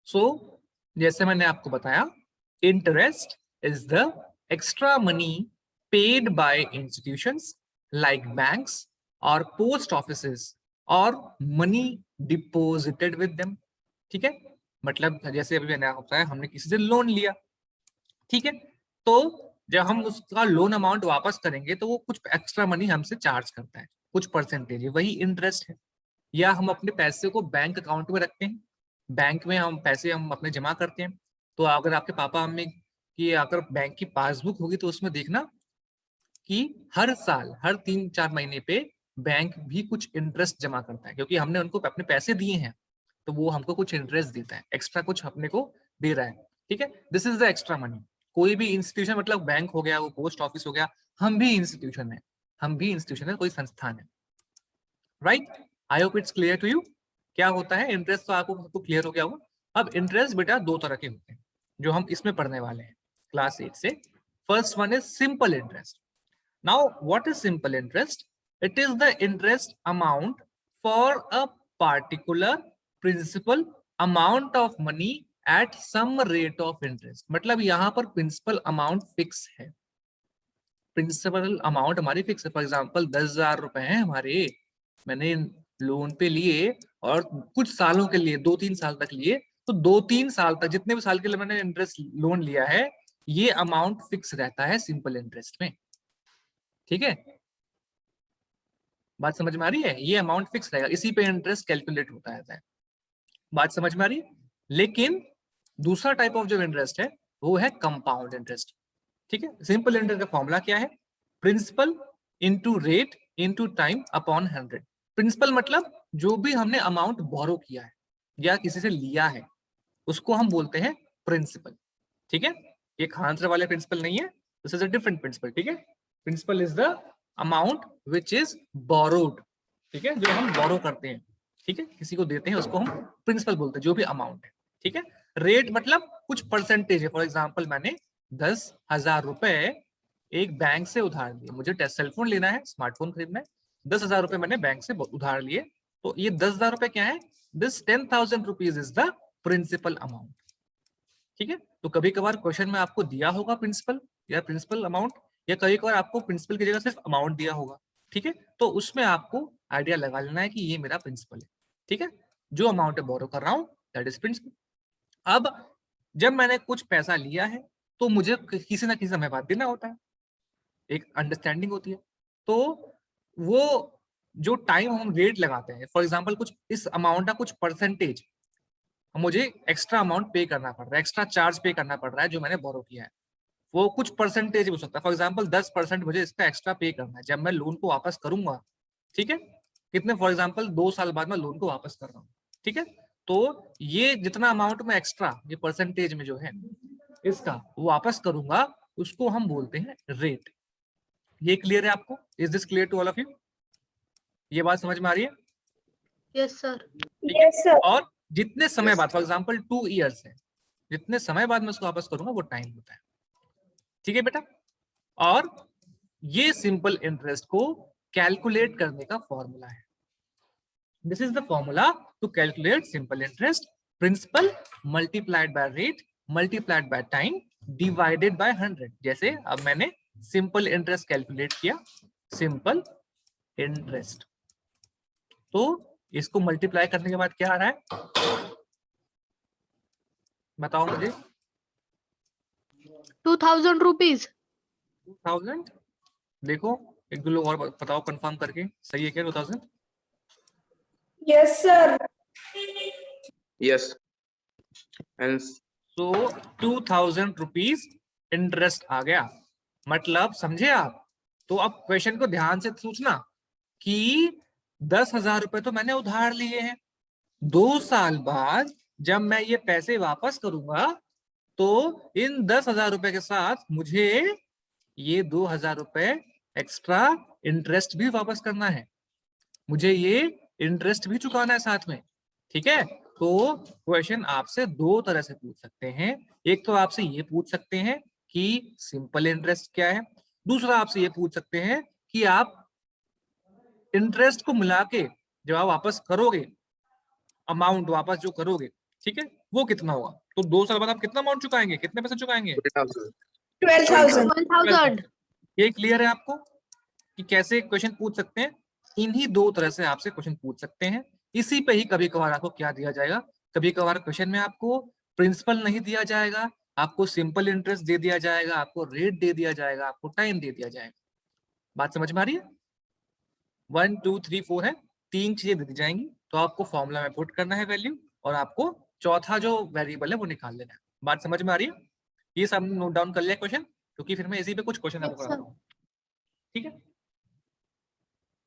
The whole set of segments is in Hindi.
सो जैसे मैंने आपको बताया, interest is the extra money paid by institutions like banks और पोस्ट ऑफिसेस और मनी डिपोजिटेड विद देम। ठीक है, मतलब जैसे अभी मैंने आपको बताया, हमने किसी से लोन लिया, ठीक है, तो जब हम उसका लोन अमाउंट वापस करेंगे तो वो कुछ एक्स्ट्रा मनी हमसे चार्ज करता है, कुछ परसेंटेज, वही इंटरेस्ट है। या हम अपने पैसे को बैंक अकाउंट में रखते हैं, बैंक में हम पैसे हम अपने जमा करते हैं, तो अगर आपके पापा मम्मी की अगर बैंक की पासबुक होगी तो उसमें देखना कि हर साल हर 3-4 महीने पे बैंक भी कुछ इंटरेस्ट जमा करता है, क्योंकि हमने उनको अपने पैसे दिए हैं तो वो हमको कुछ इंटरेस्ट देता है, एक्स्ट्रा कुछ अपने को दे रहा है। ठीक है, this is the extra money. कोई भी इंस्टीट्यूशन, मतलब बैंक हो गया, वो पोस्ट ऑफिस हो गया, हम भी इंस्टीट्यूशन है, हम भी इंस्टीट्यूशन है, कोई संस्थान है। Right, I hope it's clear to you. क्या होता है इंटरेस्ट, तो आपको क्लियर हो गया होगा। अब इंटरेस्ट बेटा दो तरह के होते हैं जो हम इसमें पढ़ने वाले हैं क्लास 8 से। First one is simple interest. Now what is simple interest? It is the interest amount for a particular principal amount of money at some rate of interest. मतलब यहाँ पर प्रिंसिपल अमाउंट फिक्स है, प्रिंसिपल अमाउंट हमारी फिक्स है। फॉर एग्जाम्पल 10,000 रुपए हैं हमारे, मैंने लोन पे लिए और कुछ सालों के लिए, 2-3 साल तक लिए, तो 2-3 साल तक, जितने भी साल के लिए मैंने इंटरेस्ट लोन लिया है, ये अमाउंट फिक्स रहता है सिंपल इंटरेस्ट में। ठीक है, बात समझ में आ रही है? ये अमाउंट फिक्स रहेगा, इसी पे इंटरेस्ट कैलकुलेट होता है। बात समझ में आ रही है? लेकिन दूसरा टाइप ऑफ जो इंटरेस्ट है वो है कंपाउंड इंटरेस्ट। ठीक है, सिंपल इंटरेस्ट का फॉर्मूला क्या है? Principal into rate into time upon 100। Principal मतलब जो भी हमने अमाउंट बोरो किया है या किसी से लिया है उसको हम बोलते हैं प्रिंसिपल। ठीक है, ये खान वाले प्रिंसिपल नहीं है, this is a different principal. ठीक है, principal is the amount which is borrowed. ठीक है, जो हम बोरो करते हैं, ठीक है, किसी को देते हैं, उसको हम प्रिंसिपल बोलते हैं, जो भी अमाउंट है। ठीक है, रेट मतलब कुछ परसेंटेज है। फॉर एग्जाम्पल मैंने 10,000 रुपए एक बैंक से उधार लिए, मुझे सेलफोन लेना है, स्मार्टफोन खरीदना है, 10,000 रुपए मैंने बैंक से उधार लिए, तो ये 10,000 रुपए क्या है? This 10,000 rupees is the principal amount. ठीक है, तो कभी कभार क्वेश्चन में आपको दिया होगा प्रिंसिपल या प्रिंसिपल अमाउंट, या कभी कभार आपको प्रिंसिपल की जगह सिर्फ अमाउंट दिया होगा। ठीक है, तो उसमें आपको आइडिया लगा लेना है कि ये मेरा प्रिंसिपल है। ठीक है, जो अमाउंट बोरो कर रहा हूं दैट इज प्रिंसिपल। अब जब मैंने कुछ पैसा लिया है तो मुझे किसी ना किसी समय बाद देना होता है, एक अंडरस्टैंडिंग होती है। तो वो जो टाइम हम रेट लगाते हैं, फॉर एग्जाम्पल कुछ इस अमाउंट का कुछ परसेंटेज मुझे एक्स्ट्रा अमाउंट पे करना पड़ रहा है, एक्स्ट्रा चार्ज पे करना पड़ रहा है जो मैंने बोरो किया है, वो कुछ परसेंटेज हो सकता है। फॉर एग्जाम्पल 10% मुझे इसका एक्स्ट्रा पे करना है जब मैं लोन को वापस करूंगा। ठीक है, कितने, फॉर एग्जाम्पल 2 साल बाद मैं लोन को वापस कर रहा हूँ। ठीक है, तो ये जितना अमाउंट में एक्स्ट्रा, ये परसेंटेज में जो है इसका वो वापस करूंगा, उसको हम बोलते हैं रेट। ये क्लियर है आपको? Is this clear to all of you? ये बात समझ में आ रही है? Yes sir. Yes sir. और जितने समय बाद, फॉर एग्जाम्पल 2 इयर्स है, जितने समय बाद मैं उसको वापस करूंगा वो टाइम होता है। ठीक है बेटा, और ये सिंपल इंटरेस्ट को कैलकुलेट करने का फॉर्मूला है। This is the formula to calculate simple interest. Principal multiplied by rate multiplied by time divided by 100। जैसे अब मैंने सिंपल इंटरेस्ट कैलकुलेट किया, सिंपल इंटरेस्ट, तो इसको मल्टीप्लाई करने के बाद क्या आ रहा है बताओ मुझे? 2,000 रुपीज। 2000। देखो एक दो लोग और बताओ कंफर्म करके, सही है क्या 2000? Yes sir. यस। एंड तो 2000 रुपीज इंटरेस्ट आ गया, मतलब समझे आप? तो अब क्वेश्चन को ध्यान से सोचना कि 10,000 रुपए तो मैंने उधार लिए हैं, 2 साल बाद जब मैं ये पैसे वापस करूंगा तो इन 10,000 रुपए के साथ मुझे ये 2,000 रुपए एक्स्ट्रा इंटरेस्ट भी वापस करना है, मुझे ये इंटरेस्ट भी चुकाना है साथ में। ठीक है, तो क्वेश्चन आपसे दो तरह से पूछ सकते हैं। एक तो आपसे ये पूछ सकते हैं कि सिंपल इंटरेस्ट क्या है, दूसरा आपसे ये पूछ सकते हैं कि आप इंटरेस्ट को मिला के जब आप वापस करोगे, अमाउंट वापस जो करोगे, ठीक है, वो कितना होगा। तो 2 साल बाद आप कितना अमाउंट चुकाएंगे, कितने पैसे चुकाएंगे? 12,000. 12,000. ये क्लियर है आपको कि कैसे क्वेश्चन पूछ सकते हैं? इन्हीं दो तरह से आपसे क्वेश्चन पूछ सकते हैं। इसी पे ही कभी कभार आपको क्या दिया जाएगा, कभी कभार क्वेश्चन में आपको प्रिंसिपल नहीं दिया जाएगा, आपको सिंपल इंटरेस्ट दे दिया जाएगा, आपको रेट दे दिया जाएगा, आपको टाइम दे दिया जाएगा। बात समझ में आ रही है? 1 2 3 4 है, 3 चीजें दे दी जाएंगी, तो आपको फॉर्मूला में पुट करना है वैल्यू, और आपको चौथा जो वेरिएबल है वो निकाल लेना है। बात समझ में आ रही है? ये सब नोट डाउन कर लिया क्वेश्चन, क्योंकि फिर मैं इसी पे कुछ क्वेश्चन आपको Yes, sir. कराता हूँ। ठीक है,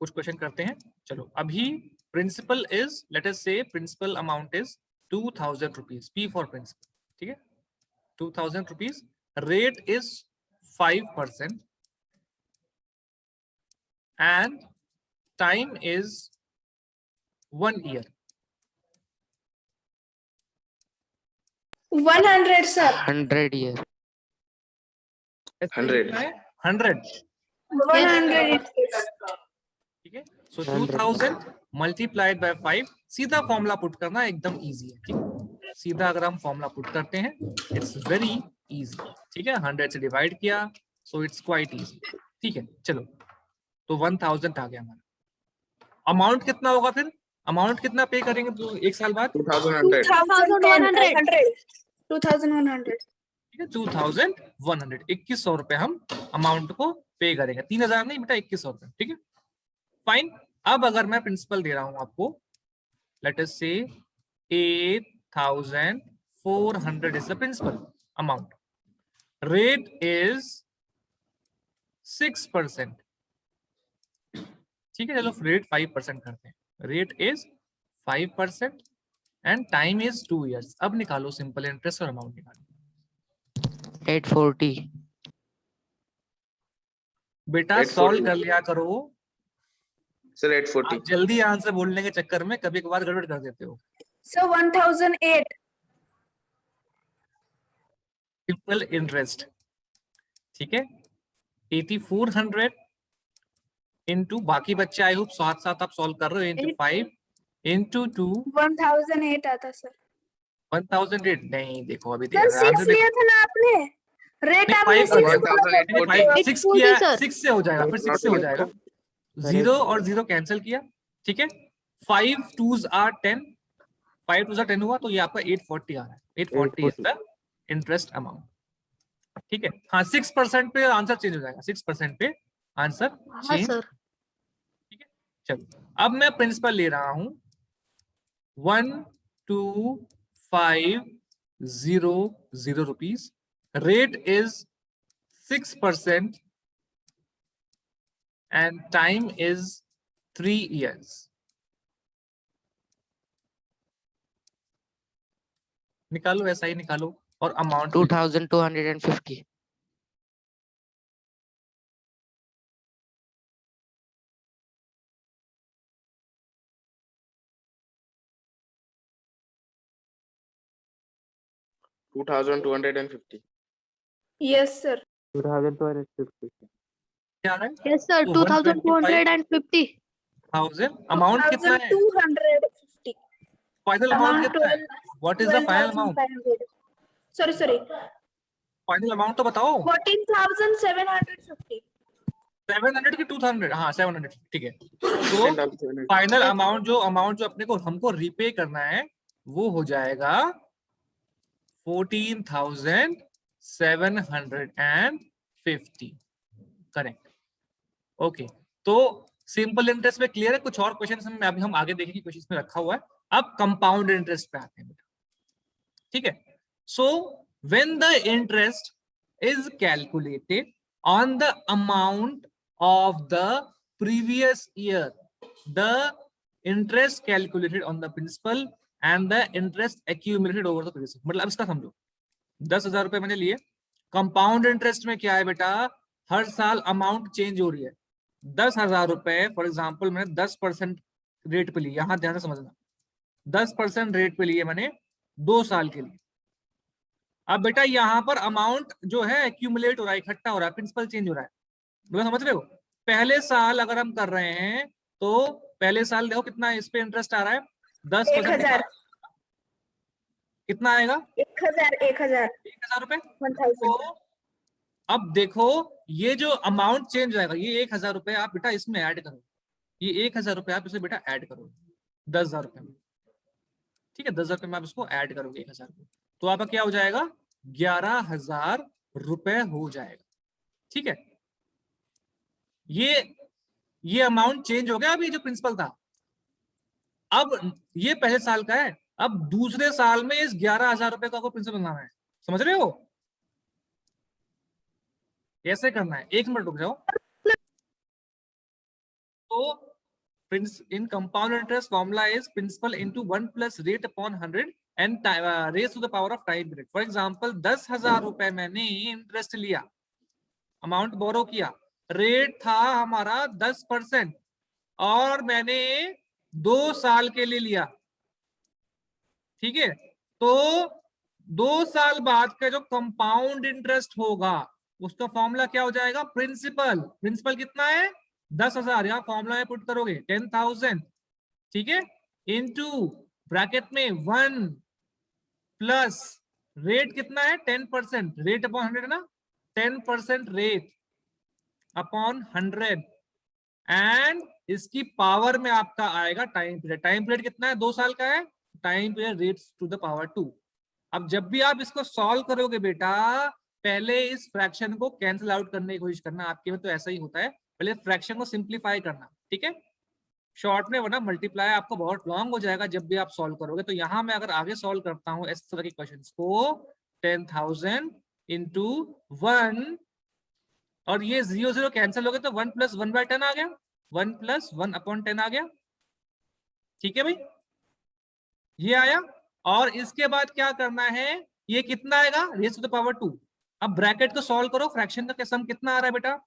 कुछ क्वेश्चन करते हैं। चलो, अभी principal is, let us say principal amount is 2000 rupees, P for principal. ठीक है, 2000 rupees, rate is 5% and time is 1 year. 100, sir. 100 year. 100. 100. 100. ठीक है, सो 2000 मल्टीप्लाइड बाय 5, सीधा फॉर्मूला पुट करना एकदम इजी है। ठीक है, सीधा अगर हम फॉर्मूला पुट करते हैं इट्स वेरी इजी। ठीक है, 100 से डिवाइड किया, सो इट्स क्वाइट इजी। ठीक है, चलो, तो 1000 आ गया हमारा। अमाउंट कितना होगा फिर? अमाउंट कितना पे करेंगे तो एक साल बाद? 2100. 2,100. ठीक है, 2100, 2100 रुपए हम अमाउंट को पे करेंगे। 3000 नहीं बेटा, 2100 रुपए। ठीक है, फाइन। अब अगर मैं प्रिंसिपल दे रहा हूं आपको, late us say 8400 is the principal amount, rate is 6%। ठीक है, चलो रेट 5% करते हैं, rate is 5% and time is 2 years। अब निकालो सिंपल इंटरेस्ट और अमाउंट निकालो। 840. बेटा 840. सॉल्व कर लिया करो, Sir, 840. आप जल्दी आंसर बोलने के चक्कर में कभी कभार गड़बड़ कर देते हो। So 1,008. सिंपल इंटरेस्ट, ठीक है, 8400 इंटू, बाकी बच्चे आई होप साथ साथ आप सॉल्व कर रहे हो, इंटू 5 इंटू 2 1,008 आता, सर. 1008। नहीं देखो अभी सर 6 लिया था ना आपने, रेट आपने 6 6 किया, 840 6 से हो जाएगा, फिर 6 से हो जाएगा, 0 और 0 कैंसिल किया। ठीक है, 5 2s are 10, 5 2s are 10 हुआ, तो ये आपका 840 आ रहा है। 840 इज द इंटरेस्ट अमाउंट। ठीक है, हाँ 6% पे आंसर चेंज हो जाएगा, 6% पे आंसर हाँ चेंज। सर. ठीक है, चलो अब मैं प्रिंसिपल ले रहा हूं 12,500 rupees, rate is 6% and time is 3 years. निकालो, ऐसा ही निकालो, और अमाउंट 2250. 2250. Yes, sir. 2250. क्या आ रहा है? Yes, sir. तो 2,250. 1000 अमाउंट कितना है? 2,250. फाइनल अमाउंट कितना है? What is the final amount? 12,500. Sorry. Final amount तो बताओ। 14,750. 700 की 200? हाँ 700। ठीक है, तो फाइनल अमाउंट जो अपने को हमको रीपे करना है वो हो जाएगा 14,750। करेक्ट। ओके, तो सिंपल इंटरेस्ट में क्लियर है? कुछ और क्वेश्चन में अभी हम आगे देखेंगे, क्वेश्चन में रखा हुआ है। अब कंपाउंड इंटरेस्ट पे आते हैं बेटा। ठीक है, so when the interest is calculated on the amount of the previous year, the interest calculated on the principal and the interest accumulated over the previous year। मतलब इसका समझो, 10,000 रुपए मैंने लिए, कंपाउंड इंटरेस्ट में क्या है बेटा, हर साल अमाउंट चेंज हो रही है। 10,000 रुपए फॉर एग्जाम्पल मैंने 10% रेट पे लिए, यहां ध्यान से समझना, 10% रेट पे लिए मैंने 2 साल के लिए। अब बेटा यहाँ पर अमाउंट जो है एक्यूमुलेट हो रहा है, इकट्ठा हो रहा है, प्रिंसिपल चेंज हो रहा है। मतलब समझ रहे हो, पहले साल अगर हम कर रहे हैं तो पहले साल देखो कितना इस पे इंटरेस्ट आ रहा है, 10%। कितना आएगा? 1000 रुपए। 1000 तो अब देखो ये जो अमाउंट चेंज आएगा, ये 1000 रुपए आप बेटा इसमें ऐड करो, ये 1000 रुपए आप इसे बेटा ऐड करो 10,000 रुपए में, ठीक है? 10,000 रुपए में आप इसको ऐड करोगे 1000 को, तो आपका क्या हो जाएगा? 11,000 रुपए हो जाएगा, ठीक है? ये अमाउंट चेंज हो गया। अभी जो प्रिंसिपल था, अब ये पहले साल का है, अब दूसरे साल में इस 11,000 रुपए का आपको प्रिंसिपल बनाना है, समझ रहे हो? ऐसे करना है, एक मिनट रुक जाओ। तो in compound interest formula is principal into 1 plus rate upon 100 and raised to the power of time period. For example 10,000 रुपए मैंने इंटरेस्ट लिया, अमाउंट बोरो किया, रेट था हमारा 10% और मैंने 2 साल के लिए लिया, ठीक है? तो 2 साल बाद का जो कंपाउंड इंटरेस्ट होगा उसका फॉर्मूला क्या हो जाएगा? प्रिंसिपल कितना है? 10,000, यहाँ फॉर्मूला में पुट करोगे 10,000, ठीक है, इनटू ब्रैकेट में 1 प्लस रेट कितना है? 10%, रेट अपॉन 100 है ना, 10% रेट अपॉन 100 एंड इसकी पावर में आपका आएगा टाइम पीरियड। टाइम पीरियड कितना है? 2 साल का है, टाइम पीरियड रेट्स टू द पावर 2। अब जब भी आप इसको सॉल्व करोगे बेटा, पहले इस फ्रैक्शन को कैंसिल आउट करने की कोशिश करना, आपके में तो ऐसा ही होता है, पहले फ्रैक्शन को सिंप्लीफाई करना, ठीक है, शॉर्ट में, वरना मल्टीप्लाई आपको बहुत लॉन्ग हो जाएगा जब भी आप सॉल्व करोगे। तो यहाँ मैं अगर आगे सॉल्व करता हूँ इस तरह के क्वेश्चंस को, 10,000 इंटू 1 और ये 0 0 कैंसिल हो गए तो 1 प्लस 1/10 आ गया, 1 प्लस 1/10 आ गया, ठीक है भाई, ये आया। और इसके बाद क्या करना है? ये कितना आएगा? Raise to the power 2। अब ब्रैकेट को सॉल्व करो, फ्रैक्शन का सम कितना आ रहा है बेटा?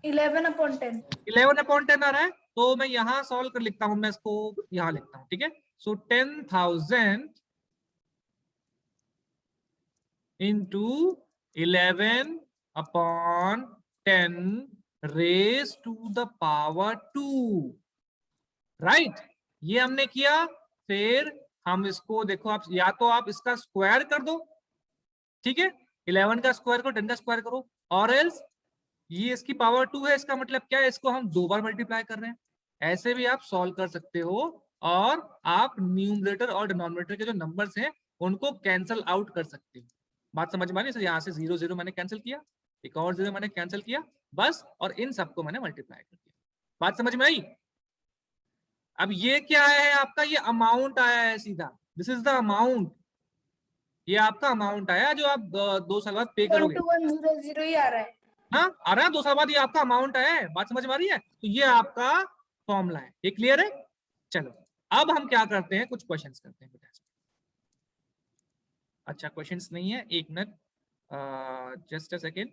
11/10 11/10 आ रहा है, तो मैं यहां सॉल्व कर लिखता हूं, मैं इसको यहां लिखता हूं, ठीक है? So 10,000 into 11/10 raise to the power 2, right? ये हमने किया। फिर हम इसको देखो, आप या तो आप इसका स्क्वायर कर दो, ठीक है, 11 का स्क्वायर करो, 10 का स्क्वायर करो, और एल्स ये इसकी पावर 2 है, इसका मतलब क्या है? इसको हम 2 बार मल्टीप्लाई कर रहे हैं। ऐसे भी आप सॉल्व कर सकते हो और आप न्यूमरेटर और डिनोमिनेटर के जो नंबर्स हैं उनको कैंसिल आउट कर सकते हो। बात समझ में आ रही है? यहाँ से 0 0 मैंने कैंसिल किया, एक और 0 मैंने कैंसिल किया, बस, और इन सबको मैंने मल्टीप्लाई कर दिया। बात समझ में आई? अब ये क्या है आपका? ये अमाउंट आया है सीधा, दिस इज द अमाउंट, ये आपका अमाउंट आया जो आप 2 साल बाद पे करोगे। 12100 ही आ रहा है। हाँ आ रहा है, 2 साल बाद ये आपका अमाउंट है। बात समझ में आ रही है? तो ये आपका फॉर्मूला है, ये क्लियर है? चलो अब हम क्या करते हैं, कुछ क्वेश्चंस करते हैं बेटा। अच्छा क्वेश्चंस नहीं है, एक मिनट, जस्ट अ सेकेंड।